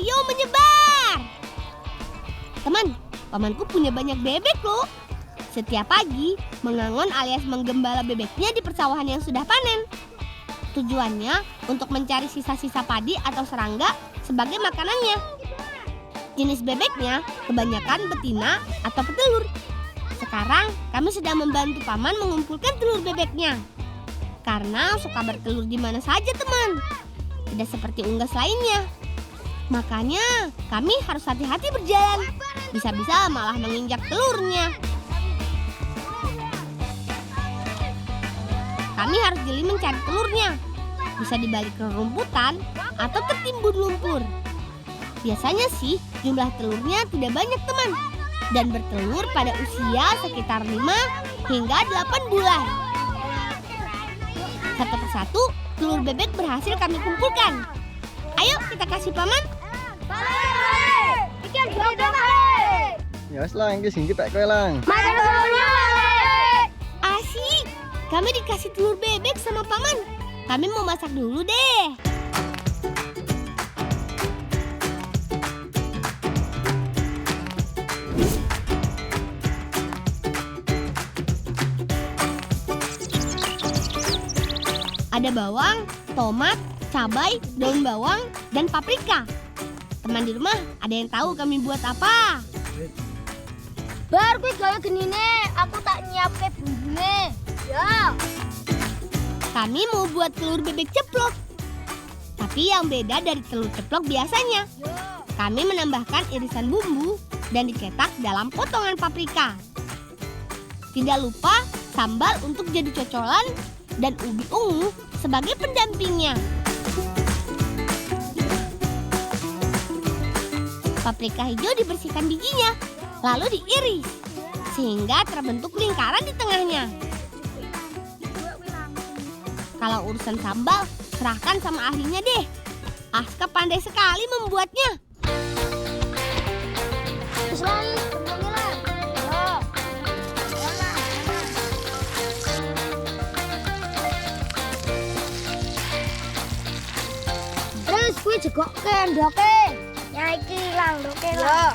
Ayo menyebar. Teman, pamanku punya banyak bebek loh. Setiap pagi, mengangon alias menggembala bebeknya di persawahan yang sudah panen. Tujuannya untuk mencari sisa-sisa padi atau serangga sebagai makanannya. Jenis bebeknya kebanyakan betina atau petelur. Sekarang kami sedang membantu paman mengumpulkan telur bebeknya. Karena suka bertelur di mana saja teman. Tidak seperti unggas lainnya. Makanya kami harus hati-hati berjalan. Bisa-bisa malah menginjak telurnya. Kami harus jeli mencari telurnya. Bisa di balik rumputan atau tertimbun lumpur. Biasanya sih jumlah telurnya tidak banyak teman. Dan bertelur pada usia sekitar 5 hingga 8 bulan. Satu persatu telur bebek berhasil kami kumpulkan. Ayo kita kasih paman. Ya wes lang, iki sing kita kowe lang. Asik. Kami dikasih telur bebek sama paman. Kami mau masak dulu deh. Ada bawang, tomat, cabai, daun bawang, dan paprika. Teman di rumah, ada yang tahu kami buat apa? Bar kuwi gawe genine, aku tak nyiapke bumbune. Ya. Kami mau buat telur bebek ceplok. Tapi yang beda dari telur ceplok biasanya. Kami menambahkan irisan bumbu dan dicetak dalam potongan paprika. Tidak lupa sambal untuk jadi cocolan dan ubi ungu sebagai pendampingnya. Paprika hijau dibersihkan bijinya, lalu diiris sehingga terbentuk lingkaran di tengahnya. Kalau urusan sambal, serahkan sama ahlinya deh. Aska pandai sekali membuatnya. Terus kuwi jegokke ndoke. Ya iki lang ndoke lah.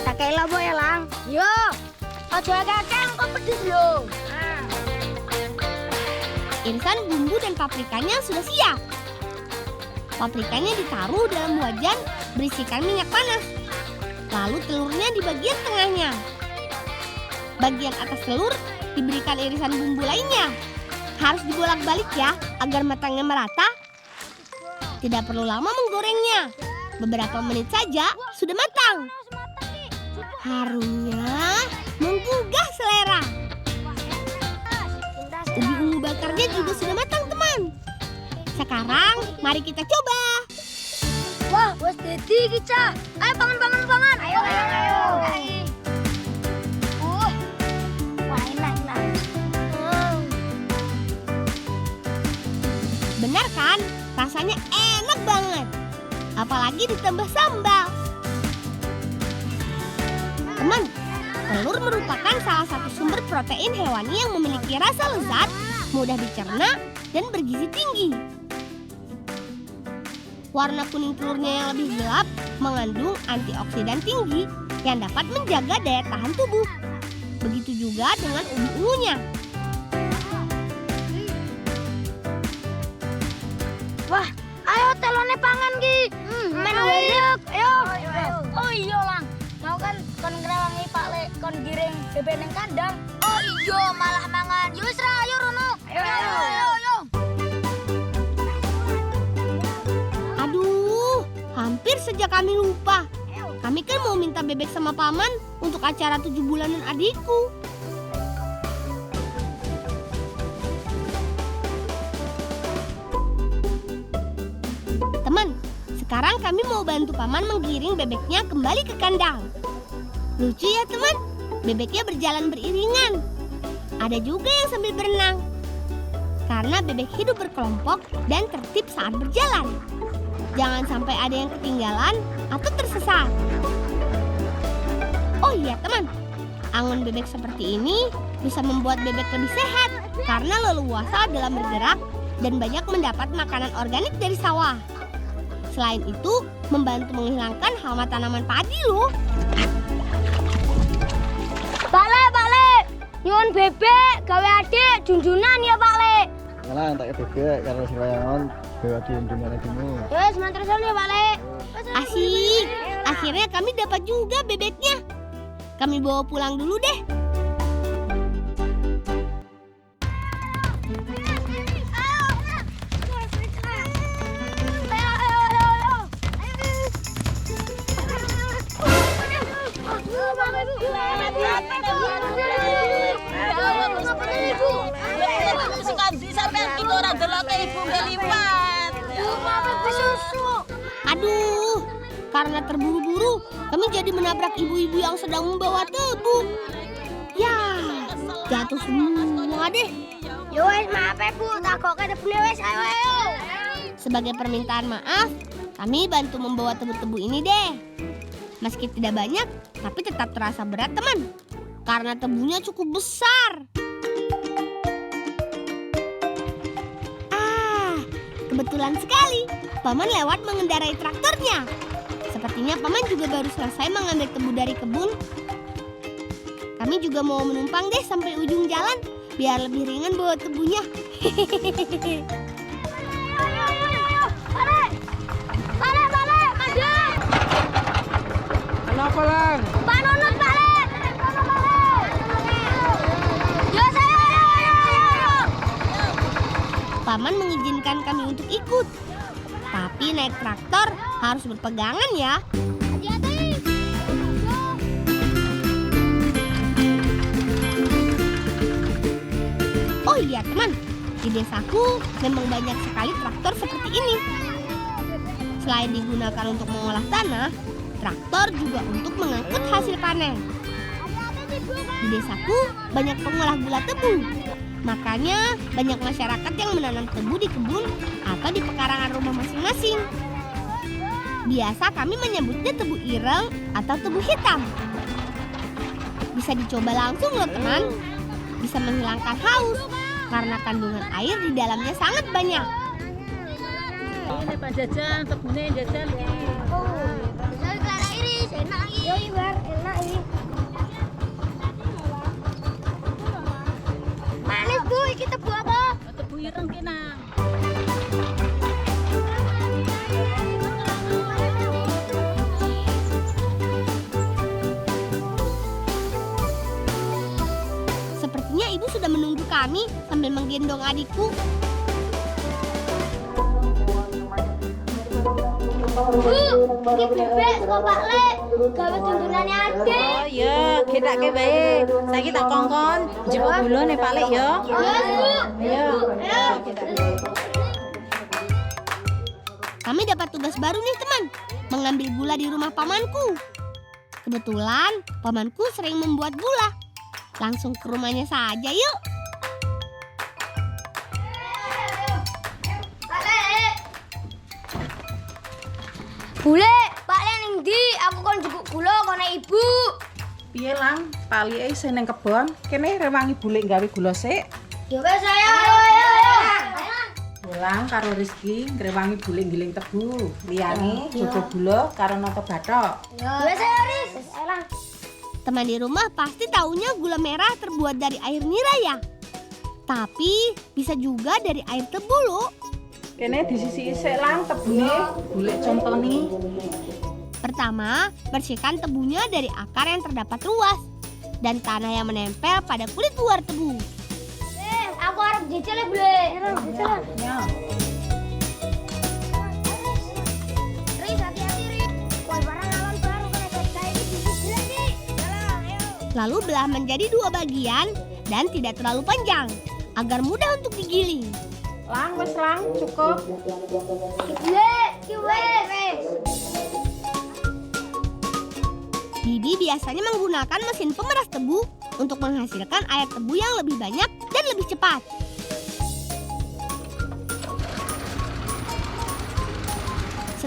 Kakek lah boy lang. Yo. Aja kakek kok pedes lho. Irisan bumbu dan paprikanya sudah siap. Paprikanya ditaruh dalam wajan berisikan minyak panas. Lalu telurnya di bagian tengahnya. Bagian atas telur diberikan irisan bumbu lainnya. Harus dibolak-balik ya agar matangnya merata. Tidak perlu lama menggorengnya. Beberapa menit saja sudah matang. Harumnya menggugah selera. Ubi ungu bakarnya juga sudah matang teman. Sekarang mari kita coba. Wah, wes dadi iki, Cah. Ayo pangan. Ayo. Wah, enak. Benar kan? Rasanya enak banget. Apalagi ditambah sambal. Teman, telur merupakan salah satu sumber protein hewani yang memiliki rasa lezat, mudah dicerna, dan bergizi tinggi. Warna kuning telurnya yang lebih gelap mengandung antioksidan tinggi yang dapat menjaga daya tahan tubuh. Begitu juga dengan ubi ungunya. Wah, ayo telone pangan ki. Men werek, ayo. Oh iya, Lang. Mau kan kon ngrewangi Pak Lek kon giring bebek ning kandang. Oh iya, malah mangan. Yo wis ra, ayo rono. Ayo. Aduh, hampir saja kami lupa. Kami kan mau minta bebek sama paman untuk acara 7 bulanan adikku. Teman, sekarang kami mau bantu paman menggiring bebeknya kembali ke kandang. Lucu ya teman, bebeknya berjalan beriringan. Ada juga yang sambil berenang. karena bebek hidup berkelompok dan tertib saat berjalan. Jangan sampai ada yang ketinggalan atau tersesat. Oh iya teman, angon bebek seperti ini bisa membuat bebek lebih sehat karena leluasa dalam bergerak dan banyak mendapat makanan organik dari sawah. Selain itu, membantu menghilangkan hama tanaman padi loh. Pak Le, nyuwun bebek gawe adik junjunan ya Pak Le. Malah tak bebek karena si wayangan bawa di mana dulu. Wes mantar ya Pak Le. Asik, akhirnya kami dapat juga bebeknya. Kami bawa pulang dulu deh. Aduh, karena terburu-buru, kami jadi menabrak ibu-ibu yang sedang membawa tebu. Ya, jatuh semua deh. Yo wes maaf Bu, takok ke debune wes ayo. Sebagai permintaan maaf, kami bantu membawa tebu-tebu ini deh. Meski tidak banyak, tapi tetap terasa berat teman. Karena tebunya cukup besar. Kebetulan sekali, Paman lewat mengendarai traktornya. Sepertinya Paman juga baru selesai mengambil tebu dari kebun. Kami juga mau menumpang deh sampai ujung jalan, biar lebih ringan bawa tebunya. Balik, madem. Kenapa Lang? Pak Nunut balik. Yo saya. Paman mengizinkan kami untuk ikut. Tapi naik traktor harus berpegangan ya. Hati-hati. Oh iya teman, di desaku memang banyak sekali traktor seperti ini. Selain digunakan untuk mengolah tanah, traktor juga untuk mengangkut hasil panen. Di desaku banyak pengolah gula tebu. Makanya banyak masyarakat yang menanam tebu di kebun atau di pekarangan rumah masing-masing. Biasa kami menyebutnya tebu ireng atau tebu hitam. Bisa dicoba langsung loh teman. Bisa menghilangkan haus karena kandungan air di dalamnya sangat banyak. Ini Pak Jajan, tebunya Jajan. Saya Clara Iris, enak lagi. Yo Ibar, enak ini. Manis Bu, iki tebu apa? Tebu ireng kena. Sepertinya ibu sudah menunggu kami sambil menggendong adikku. Bu, iki bebek kok Pak Le. Gawe tuntunane Ade. Oh iya, kita ke bae. Saiki tak kongkon, jebuk gula nih Pak Lek ya. Yes Bu. Ayo. Kami dapat tugas baru nih teman, mengambil gula di rumah pamanku. Kebetulan pamanku sering membuat gula. Langsung ke rumahnya saja yuk. Bule, Pak Le ning ndi? Aku kon jukuk gula kono Ibu. Piye Lang, Pak Lek sing nang kebon, kene rewangi bulik gawe gula sik. Ya wes saya. Ayo. Pulang karo Rizky ngrewangi bulik giling tebu. Liyane joko gula karo nata bathok. Ya wes saya Riz. Ayo. Teman di rumah pasti taunya gula merah terbuat dari air nira ya. Tapi bisa juga dari air tebu loh. Kene disisi sik Lang tebune, bulik contoni. Pertama, bersihkan tebunya dari akar yang terdapat ruas dan tanah yang menempel pada kulit luar tebu. Aku harap jejel ya Bule. Ya. Riz, hati-hati Riz. Wah, barang alam baru kena kerja ini jejel nih. Jalan, ayo. Lalu belah menjadi 2 bagian dan tidak terlalu panjang agar mudah untuk digiling. Lang, wes Lang, cukup. Bule, wes. Bibi biasanya menggunakan mesin pemeras tebu untuk menghasilkan air tebu yang lebih banyak dan lebih cepat.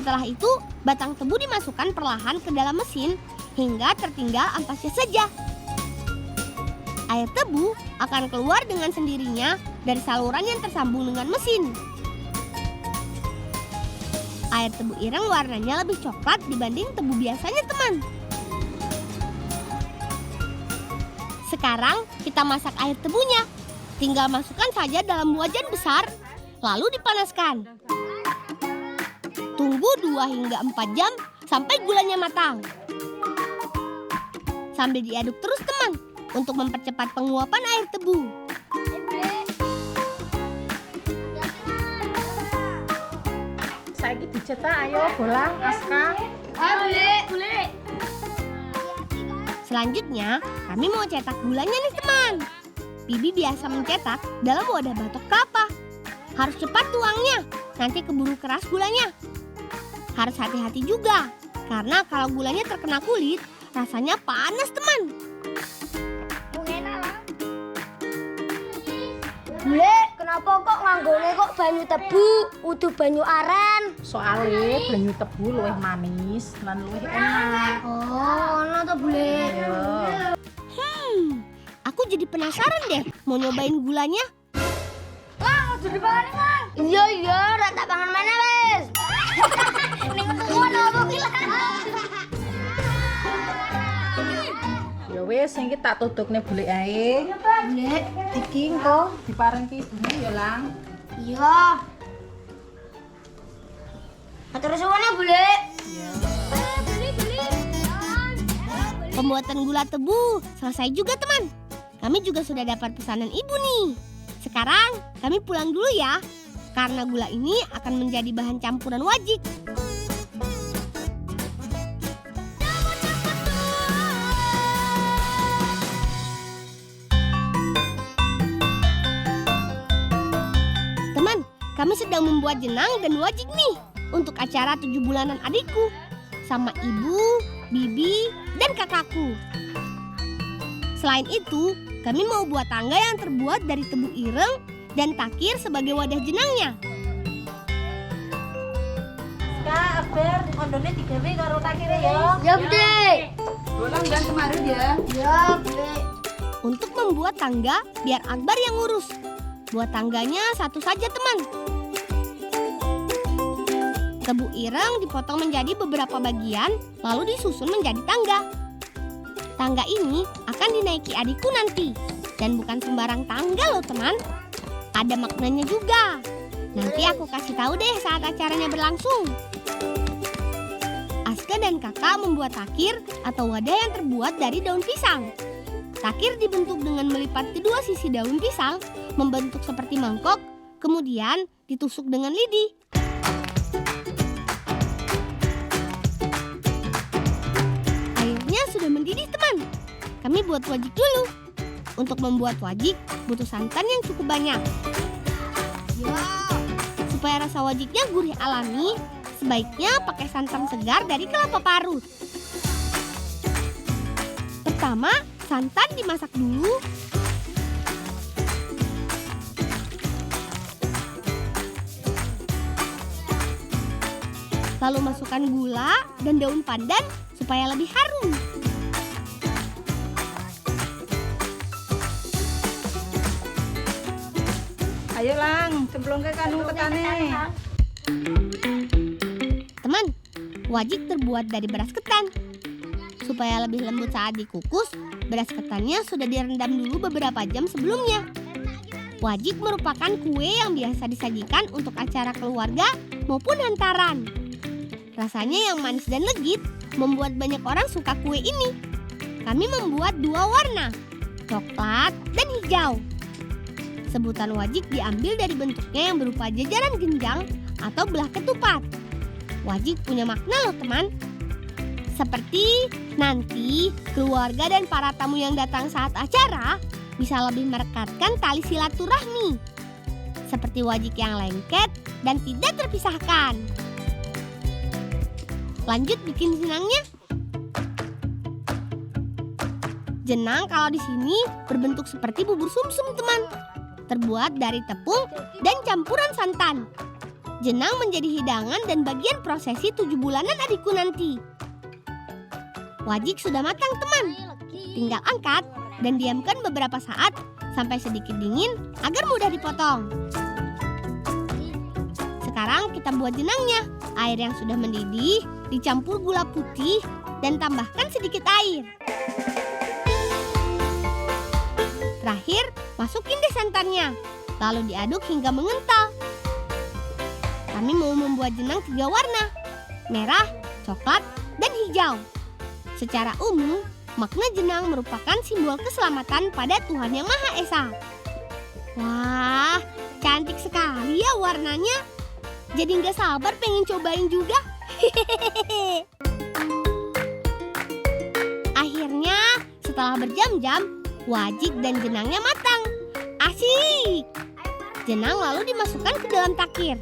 Setelah itu, batang tebu dimasukkan perlahan ke dalam mesin hingga tertinggal ampasnya saja. Air tebu akan keluar dengan sendirinya dari saluran yang tersambung dengan mesin. Air tebu ireng warnanya lebih coklat dibanding tebu biasanya, teman. Sekarang kita masak air tebunya. Tinggal masukkan saja dalam wajan besar, lalu dipanaskan. Tunggu 2 hingga 4 jam sampai gulanya matang. Sambil diaduk terus, teman, untuk mempercepat penguapan air tebu. Saiki dicetak, ayo Bolang, Aska. Boleh. Selanjutnya, kami mau cetak gulanya nih, teman. Bibi biasa mencetak dalam wadah batok kelapa. Harus cepat tuangnya, nanti keburu keras gulanya. Harus hati-hati juga, karena kalau gulanya terkena kulit, rasanya panas, teman. Bule, kenapa kok nganggone kok banyu tebu, udu banyu aren? Soale banyu tebu luwih manis lan luwih enak. Oh, ono to, Bule. Ayo. Aku jadi penasaran deh mau nyobain gulanya. Lang, ojo dipangan, Lang. Iya, ra tak pangan mana wis. Kuning ngono apa ki, Lang? Ya wis, sing iki tak tutupne bulik ae. Bule, Iki engko diparengke ibune ya, Lang. iya. Atur suwane, Bule. Pembuatan gula tebu selesai juga, teman. Kami juga sudah dapat pesanan ibu nih. Sekarang kami pulang dulu ya, karena gula ini akan menjadi bahan campuran wajik. Teman, kami sedang membuat jenang dan wajik nih untuk acara 7 bulanan adikku sama ibu, bibi, dan kakakku. Selain itu, kami mau buat tangga yang terbuat dari tebu ireng dan takir sebagai wadah jenangnya. Kak, Aber, kondone digawe karo takire ya. Ya, Bule. Bolang dan kemarin ya. Ya, Bule. Untuk membuat tangga, biar Akbar yang ngurus. Buat tangganya satu saja, teman. Tebu ireng dipotong menjadi beberapa bagian, lalu disusun menjadi tangga. Tangga ini akan dinaiki adikku nanti. Dan bukan sembarang tangga loh, teman. Ada maknanya juga. Nanti aku kasih tahu deh saat acaranya berlangsung. Aska dan kakak membuat takir atau wadah yang terbuat dari daun pisang. Takir dibentuk dengan melipat kedua sisi daun pisang, membentuk seperti mangkok, kemudian ditusuk dengan lidi. Airnya sudah mendidih, teman. Kami buat wajik dulu. Untuk membuat wajik, butuh santan yang cukup banyak. Supaya rasa wajiknya gurih alami, sebaiknya pakai santan segar dari kelapa parut. Pertama, santan dimasak dulu. Lalu masukkan gula dan daun pandan supaya lebih harum. Ayo Lang, cemplungke kanu tekane. Teman, wajik terbuat dari beras ketan. Supaya lebih lembut saat dikukus, beras ketannya sudah direndam dulu beberapa jam sebelumnya. Wajik merupakan kue yang biasa disajikan untuk acara keluarga maupun hantaran. Rasanya yang manis dan legit membuat banyak orang suka kue ini. Kami membuat 2 warna, coklat dan hijau. Sebutan wajik diambil dari bentuknya yang berupa jajaran genjang atau belah ketupat. Wajik punya makna loh, teman. Seperti nanti keluarga dan para tamu yang datang saat acara bisa lebih merekatkan tali silaturahmi. Seperti wajik yang lengket dan tidak terpisahkan. Lanjut bikin jenangnya. Jenang kalau di sini berbentuk seperti bubur sumsum, teman. Terbuat dari tepung dan campuran santan. Jenang menjadi hidangan dan bagian prosesi 7 bulanan adikku nanti. Wajik sudah matang teman. Tinggal angkat dan diamkan beberapa saat sampai sedikit dingin agar mudah dipotong. Sekarang kita buat jenangnya. Air yang sudah mendidih dicampur gula putih dan tambahkan sedikit air. Terakhir, masukin deh santannya. Lalu diaduk hingga mengental. Kami mau membuat jenang 3 warna, merah, coklat, dan hijau. Secara umum, makna jenang merupakan simbol keselamatan pada Tuhan Yang Maha Esa. Wah, cantik sekali ya warnanya. Jadi nggak sabar pengen cobain juga. Akhirnya, setelah berjam-jam, wajik dan jenangnya matang. Asyik! Jenang lalu dimasukkan ke dalam takir.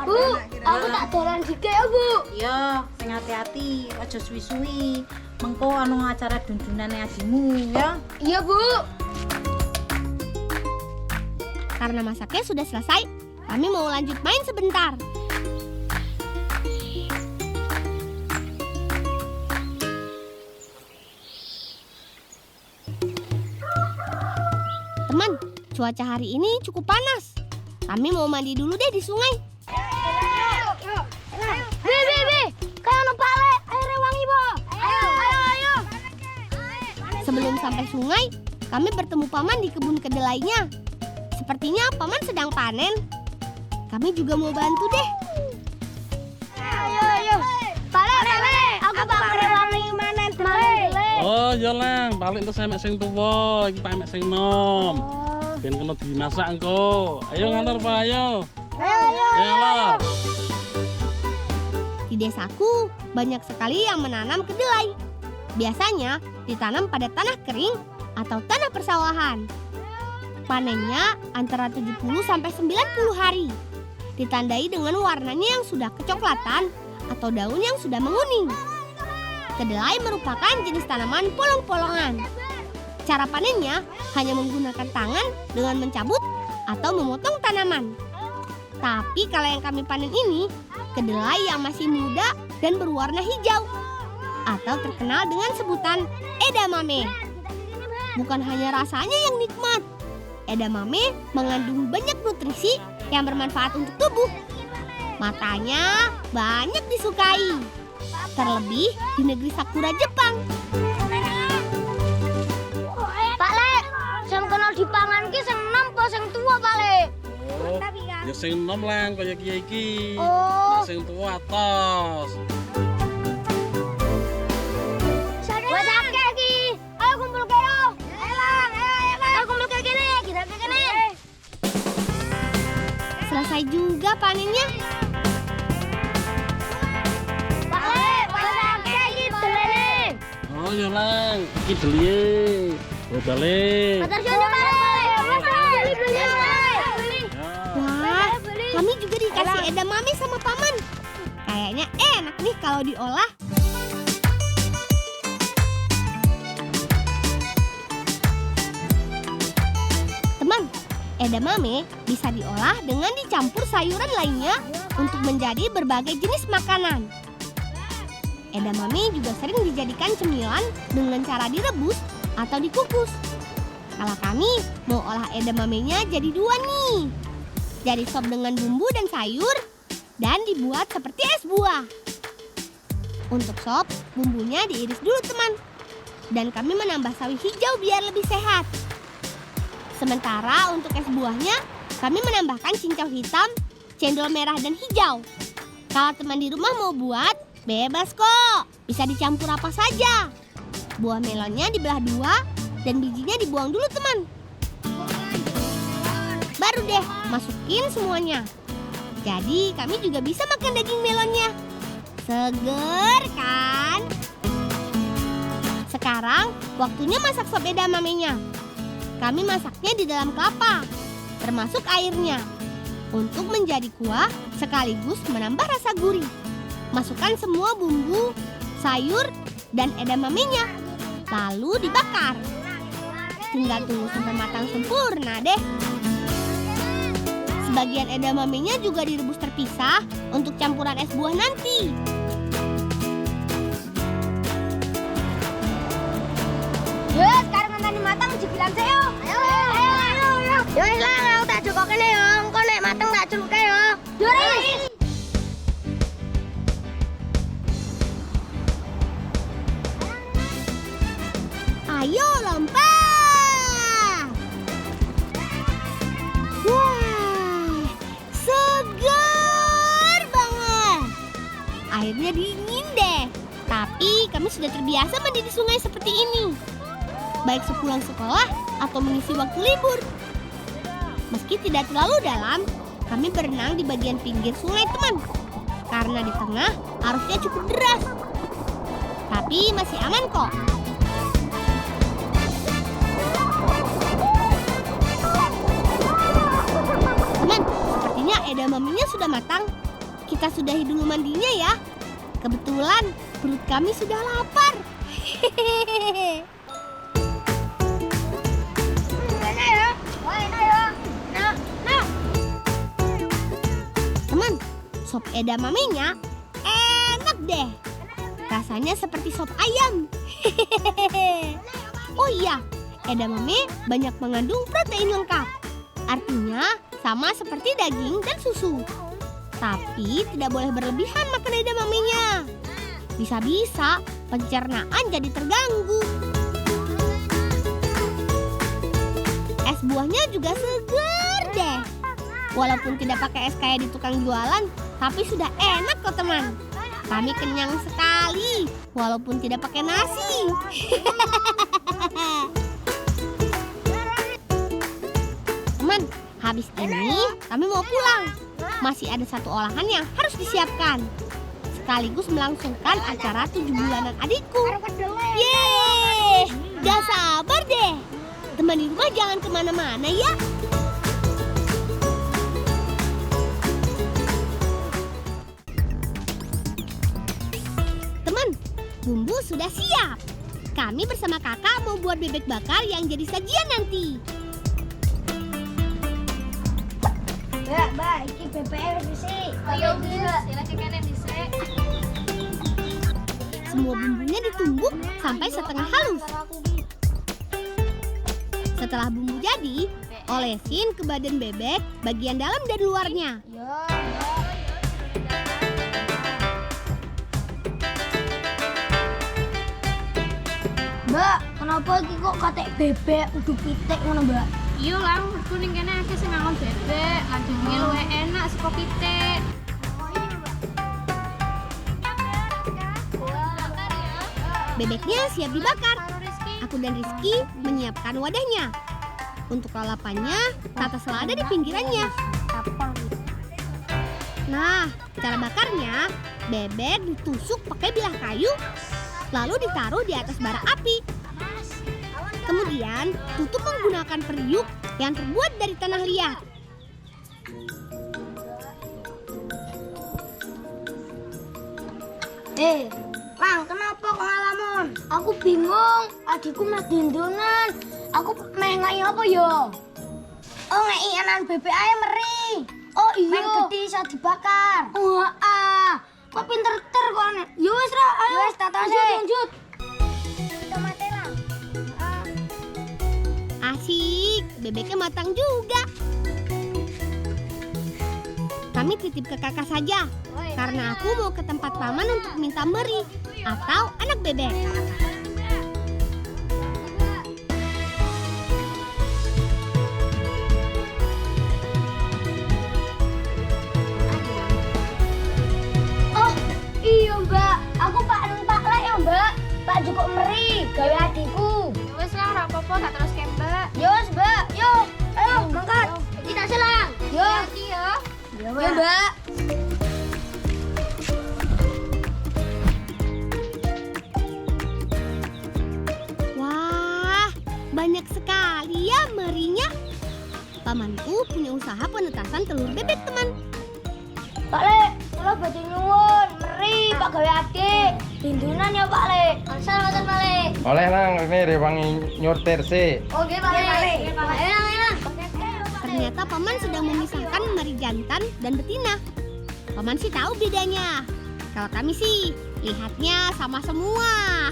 Bu, aku tak dolan dikit ya, Bu. Iya, sing hati-hati, aja suwi-suwi. Mengko anu acara dundunane adimu ya. Iya, Bu. Karena masaknya sudah selesai, kami mau lanjut main sebentar. Teman, cuaca hari ini cukup panas. Kami mau mandi dulu deh di sungai. Bi. Kayak ono pale, airnya wangi, Bu. Ayo. Sebelum sampai sungai, kami bertemu paman di kebun kedelainya. Sepertinya paman sedang panen. Kami juga mau bantu deh. Ayo. Pale. Aku bakal wangi manen pale. Oh, ya Lang, balik terus emek sing tuwa, iki Pak emek sing nom. Ben kena dimasak engko. Ayo ngantar Pak, ayo. Ayo, Lor. Di desaku, banyak sekali yang menanam kedelai. Biasanya ditanam pada tanah kering atau tanah persawahan. Panennya antara 70 sampai 90 hari. Ditandai dengan warnanya yang sudah kecoklatan atau daun yang sudah menguning. Kedelai merupakan jenis tanaman polong-polongan. Cara panennya hanya menggunakan tangan dengan mencabut atau memotong tanaman. Tapi kalau yang kami panen ini, kedelai yang masih muda dan berwarna hijau atau terkenal dengan sebutan edamame. Bukan hanya rasanya yang nikmat, edamame mengandung banyak nutrisi yang bermanfaat untuk tubuh. Makanya banyak disukai, terlebih di negeri sakura Jepang. Pak Le, sing kenal dipangan ki sing enom apa sing tuwa, Pak Le? Oh, ya sing nom Lang kaya iki. Oh. Sing tuwa atos. Wes akeh iki. Ayo kumpul kaya. Ayo Lang, ayo kumpul kaya gini, kita kaya gini. Selesai juga panennya. Pak Le, wes akeh iki delene. Oh, ya Lang, iki deliye. Oh, balik. Matur suwun Pak Le. Beli. Wah, kami juga dikasih edamame sama paman. Kayaknya enak nih kalau diolah. Teman, edamame bisa diolah dengan dicampur sayuran lainnya untuk menjadi berbagai jenis makanan. Edamame juga sering dijadikan cemilan dengan cara direbus atau dikukus. Kalau kami mau olah edamamenya jadi 2 nih. Jadi sop dengan bumbu dan sayur dan dibuat seperti es buah. Untuk sop, bumbunya diiris dulu teman. Dan kami menambah sawi hijau biar lebih sehat. Sementara untuk es buahnya, kami menambahkan cincau hitam, cendol merah dan hijau. Kalau teman di rumah mau buat, bebas kok. Bisa dicampur apa saja. Buah melonnya dibelah 2 dan bijinya dibuang dulu teman. Baru deh masukin semuanya. Jadi kami juga bisa makan daging melonnya. Seger kan? Sekarang waktunya masak sop edamamenya. Kami masaknya di dalam kelapa, termasuk airnya. Untuk menjadi kuah sekaligus menambah rasa gurih. Masukkan semua bumbu, sayur, dan edamamenya. Lalu dibakar. Tinggal tunggu sampai matang sempurna deh. Sebagian edamamenya juga direbus terpisah untuk campuran es buah nanti. Sekarang nanti matang dibilang saya. Ayo. Ya wis lah, aku tak cukokne ya. Engko nek mateng tak cukuke ya. Yoris. Ayo lompat! Wah, segar banget. Airnya dingin deh. Tapi kami sudah terbiasa mandi di sungai seperti ini. Baik sepulang sekolah atau mengisi waktu libur. Meski tidak terlalu dalam, kami berenang di bagian pinggir sungai, teman. Karena di tengah arusnya cukup deras. Tapi masih aman kok. Teman, sepertinya edamamenya sudah matang. Kita sudahi dulu mandinya ya. Kebetulan perut kami sudah lapar. Hehehe. Teman, sop edamamenya enak deh. Rasanya seperti sop ayam. Hehehe. Oh iya, edamame banyak mengandung protein lengkap. Artinya sama seperti daging dan susu. Tapi tidak boleh berlebihan makan edamamenya. Bisa-bisa pencernaan jadi terganggu. Es buahnya juga segar deh. Walaupun tidak pakai es kayak di tukang jualan, tapi sudah enak kok teman. Kami kenyang sekali, walaupun tidak pakai nasi. Teman, habis ini kami mau pulang. Masih ada satu olahan yang harus disiapkan. Sekaligus melangsungkan acara 7 bulanan adikku. Yeay, gak sabar deh. Teman di rumah jangan kemana-mana ya. Teman, bumbu sudah siap. Kami bersama kakak mau buat bebek bakar yang jadi sajian nanti. Mbak, iki bebek dhisik. Ayo, Mbak, silahkan dhisik. Semua bumbunya ditumbuk sampai setengah halus. Setelah bumbu jadi, olesin ke badan bebek bagian dalam dan luarnya. Mbak, kenapa iki kok katek bebek udah pitik ngono, Mbak? Iya lah, kuning kene akeh sing ngangon bebek, lan dagingnya luwih enak saka pitik. Bebeknya siap dibakar. Aku dan Rizky menyiapkan wadahnya. Untuk lalapannya, tata selada di pinggirannya. Nah, cara bakarnya, bebek ditusuk pakai bilah kayu, lalu ditaruh di atas bara api. Kemudian, tutup menggunakan periuk yang terbuat dari tanah liat. Lang, kenapa kok ngalamun? Aku bingung, adikku meh dendonan. Aku meh ngai apa ya? Oh, ngai anan bebek ae meri. Oh iya. Men gede iso dibakar. Kok pinter-ter kok ane. Ya wis ra, ayo. Wis tatose. Lanjut. Tomate lang. Asik, bebeknya matang juga. Kami titip ke kakak saja, karena aku mau ke tempat paman untuk minta meri atau anak bebek. Oh iya Mbak, aku Pak Lek ya Mbak. Pak cukup meri, gawe adikku. Wis lah, ora apa-apa, tak terus Mbak. Yo Mbak, yo. Ayo mangkat. Kita selang. Yo. Iya. Yo Mbak. Wah, banyak sekali ya merinya. Pamanku punya usaha penetasan telur bebek, teman. Pak Lek, kula badhe nyuwun meri Pak gawe adik. Pindunan ya Pak Le. Asal makan Pak Le. Oleh nang, ini Rewangi nyortir sih. Oke Pak Le. Enak. Ternyata paman sedang memisahkan meri jantan dan betina. Paman sih tahu bedanya. Kalau kami sih lihatnya sama semua.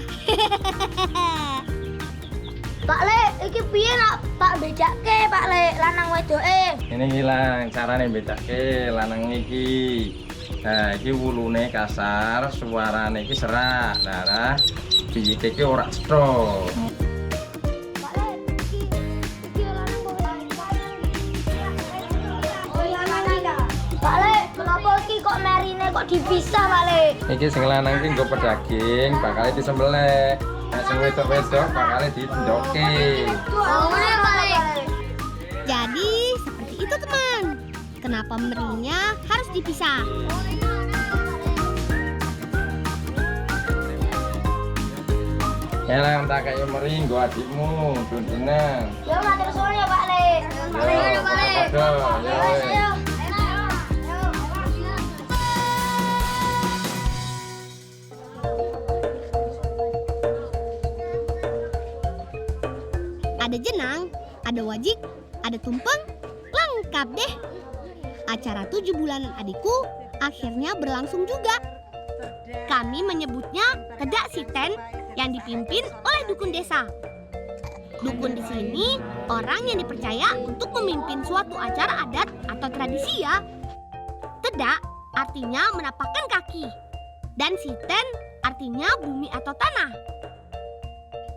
Pak Le, iki piye nak tak bedake Pak Le lanang wedoke? Ini hilang carane bedake lanang iki. Nah, iki wulune kasar, suarane iki serak. Nah, biyite iki ora cetha. Pak Le, iki lanang kok Pak Le, kenapa iki kok merine kok dipisah Pak Le? Iki sing lanang iki nggo pedaging, bakal disembelih. Nah, sing wedok-wedok bakal ditundoke. Oh, ngene Pak Le. Jadi seperti itu teman. Kenapa merinya harus dipisah? Ya lang tak kaya meri nggo adikmu, dundunan. Ya matur suwun ya Pak Le. Yo, padha, yo wis. Ada jenang, ada wajik, ada tumpeng, lengkap deh. Acara 7 bulanan adikku akhirnya berlangsung juga. Kami menyebutnya Kedak Siten yang dipimpin oleh dukun desa. Dukun di sini orang yang dipercaya untuk memimpin suatu acara adat atau tradisi ya. Tedak artinya menapakkan kaki dan siten artinya bumi atau tanah.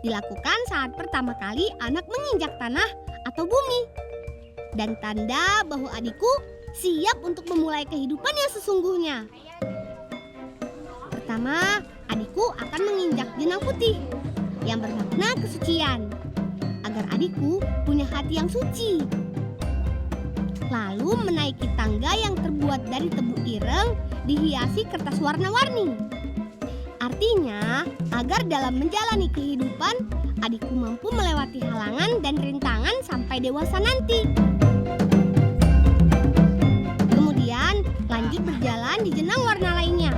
Dilakukan saat pertama kali anak menginjak tanah atau bumi. Dan tanda bahwa adikku siap untuk memulai kehidupan yang sesungguhnya. Pertama, adikku akan menginjak jenang putih yang bermakna kesucian, agar adikku punya hati yang suci. Lalu menaiki tangga yang terbuat dari tebu ireng dihiasi kertas warna-warni. Artinya, agar dalam menjalani kehidupan, adikku mampu melewati halangan dan rintangan sampai dewasa nanti. Kemudian, lanjut berjalan di jenang warna lainnya.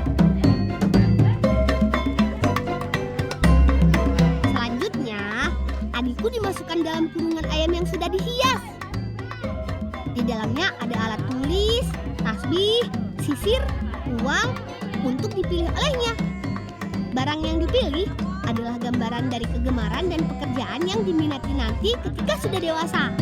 Selanjutnya, adikku dimasukkan dalam kurungan ayam yang sudah dihias. Di dalamnya ada alat tulis, tasbih, sisir, uang untuk dipilih olehnya. Barang yang dipilih adalah gambaran dari kegemaran dan pekerjaan yang diminati nanti ketika sudah dewasa.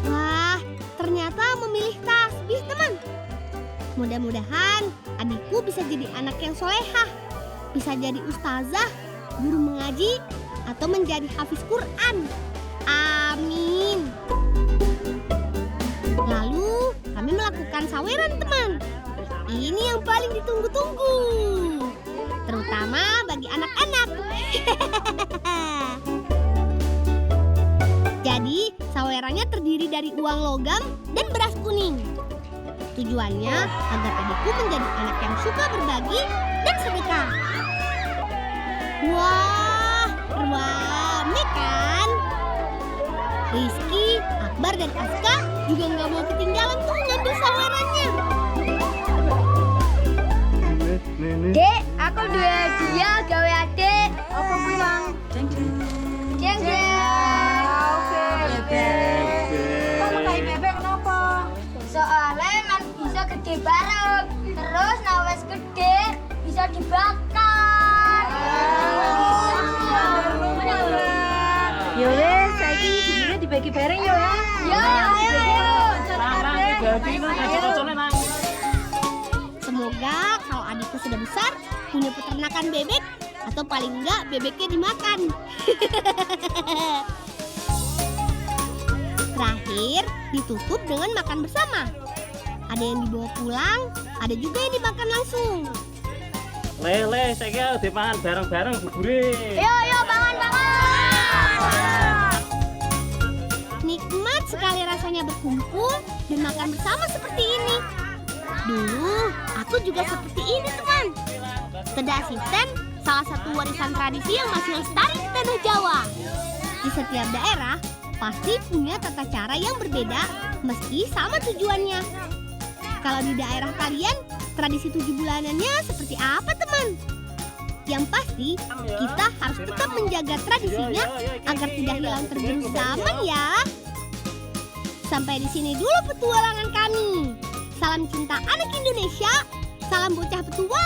Wah, ternyata memilih tasbih teman. Mudah-mudahan adikku bisa jadi anak yang solehah, bisa jadi ustazah, guru mengaji, atau menjadi hafiz Quran. Amin. Lalu kami melakukan saweran teman. Ini yang paling ditunggu-tunggu, terutama bagi anak-anak. Jadi sawerannya terdiri dari uang logam dan beras kuning. Tujuannya agar adikku menjadi anak yang suka berbagi dan sedekah. Wah, rame kan? Rizky, Akbar, dan Aska juga nggak mau ketinggalan tuh ngambil sawerannya. Dek, aku duwe hadiah gawe adek. Apa bilang? Jeng. Kok mekai bebek kenapa? Soalnya man bisa gede bareng. Terus nawes gede bisa dibakar. Ya wes, saiki bibirnya dibagi bareng ya. Ayo. Semoga kalau adikku sudah besar, punya peternakan bebek, atau paling enggak bebeknya dimakan. Terakhir, ditutup dengan makan bersama. Ada yang dibawa pulang, ada juga yang dimakan langsung. Le, saya kira dipangan bareng-bareng bubure. Yo, bangun. Nikmat sekali rasanya berkumpul dan makan bersama seperti ini. Dulu, aku juga seperti ini teman. Kedak Siten, salah satu warisan tradisi yang masih lestari di tanah Jawa. Di setiap daerah, pasti punya tata cara yang berbeda meski sama tujuannya. Kalau di daerah kalian, tradisi 7 bulanannya seperti apa, teman? Yang pasti, kita harus tetap menjaga tradisinya agar tidak hilang tergerus zaman ya. Sampai di sini dulu petualangan kami. Salam cinta anak Indonesia, salam bocah petualangan.